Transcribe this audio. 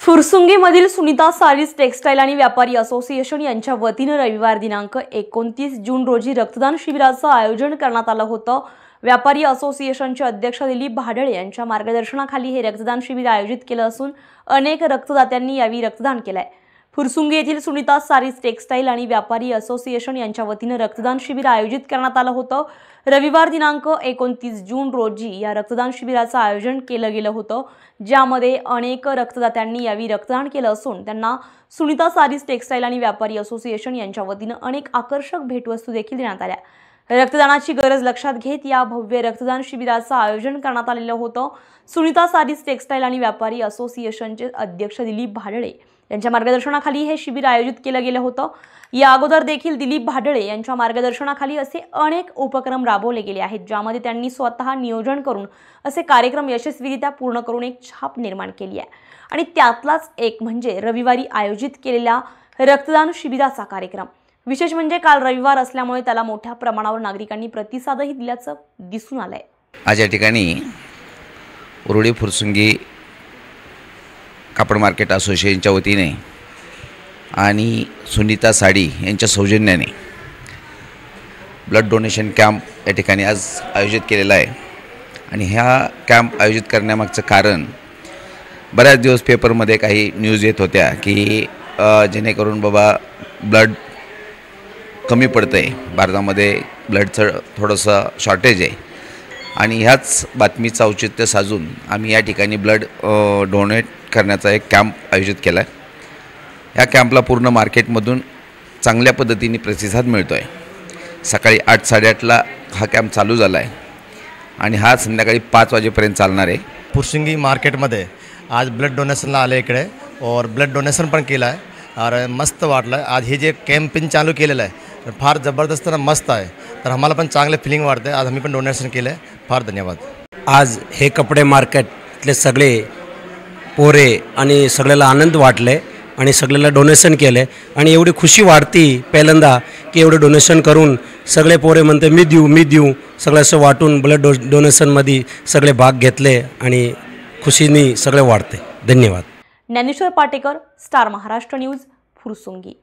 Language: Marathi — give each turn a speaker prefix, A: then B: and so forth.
A: फुरसुंगीमधील सुनीता सारीज टेक्सटाईल आणि व्यापारी असोसिएशन यांच्या वतीने रविवार दिनांक 29 जून रोजी रक्तदान शिबिराचं आयोजन करण्यात आलं होतं। व्यापारी असोसिएशनचे अध्यक्ष दिलीप भाडळे यांच्या मार्गदर्शनाखाली हे रक्तदान शिबिर आयोजित केलं असून अनेक रक्तदात्यांनी यावेळी रक्तदान केलंय। फुरसुंगी येथील सुनीता सारीज टेक्सटाईल आणि व्यापारी असोसिएशन यांच्या वतीने रक्तदान शिबिर आयोजित करण्यात आलं होतं। रविवार दिनांक 29 जून रोजी या रक्तदान शिबिराचं आयोजन केलं गेलं होतं, ज्यामध्ये अनेक रक्तदात्यांनी यावेळी रक्तदान केलं असून त्यांना सुनीता सारीज टेक्सटाईल आणि व्यापारी असोसिएशन यांच्या वतीने अनेक आकर्षक भेटवस्तू देखील देण्यात आल्या। रक्तदानाची गरज लक्षात घेत या भव्य रक्तदान शिबिराचं आयोजन करण्यात आलेलं होतं। सुनीता सारीज टेक्सटाईल आणि व्यापारी असोसिएशनचे अध्यक्ष दिलीप भाडळे यांच्या मार्गदर्शनाखाली हे शिबिर आयोजित केलं गेलं होतं। या अगोदर देखील दिलीप भाडळे यांच्या मार्गदर्शनाखाली असे अनेक उपक्रम राबवले गेले आहेत, ज्यामध्ये त्यांनी स्वतः नियोजन करून असे कार्यक्रम यशस्वीरित्या पूर्ण करून एक छाप निर्माण केली आहे। आणि त्यातलाच एक म्हणजे रविवारी आयोजित केलेला रक्तदान शिबिराचा कार्यक्रम। विशेष म्हणजे काल रविवार असल्यामुळे त्याला मोठ्या प्रमाणावर नागरिकांनी प्रतिसादही दिल्याचं दिसून आलंय।
B: आज या ठिकाणी उरुळी फुरसुंगी कापड मार्केट असोसिएशनच्या वतीने आणि सुनीता साडी यांच्या सौजन्याने ब्लड डोनेशन कॅम्प या ठिकाणी आज आयोजित केलेला आहे। आणि ह्या कॅम्प आयोजित करण्यामागचं कारण बऱ्याच दिवस पेपरमध्ये काही न्यूज येत होत्या की जेणेकरून बाबा ब्लड कमी पडतं आहे, भारतामध्ये ब्लडचं थोडंसं शॉर्टेज आहे। आणि ह्याच बातमीचं औचित्य साधून आम्ही या ठिकाणी ब्लड डोनेट करण्याचा एक कॅम्प आयोजित केला आहे। या कॅम्पला पूर्ण मार्केटमधून चांगल्या पद्धतीने प्रतिसाद मिळतो आहे। सकाळी 8-8:30ला हा कॅम्प चालू झाला आहे आणि हा संध्याकाळी 5 वाजेपर्यंत चालणार आहे।
C: फुरसुंगी मार्केटमध्ये आज ब्लड डोनेशनला आले इकडे और ब्लड डोनेशन पण केलं आहे और मस्त वाटलं। आज हे जे कॅम्पेन चालू केलेलं आहे फार जबरदस्त आणि मस्त आहे, तर आम्हाला पण चांगले फिलिंग वाटते। आज आम्ही पण डोनेशन केलं आहे, फार धन्यवाद।
D: आज हे कपडे मार्केटले सगळे पोरे आणि सगळ्याला आनंद वाटले आणि सगळ्याला डोनेशन केले आणि एवढी खुशी वाटती पहिल्यांदा की एवढे डोनेशन करून सगळे पोरे म्हणते मी देऊ सगळं असं वाटून ब्लड डोनेशनमध्ये सगळे भाग घेतले आणि खुशीने सगळे वाटते। धन्यवाद।
A: Dnyaneshwar Patekar, Star Maharashtra News, Fursungi.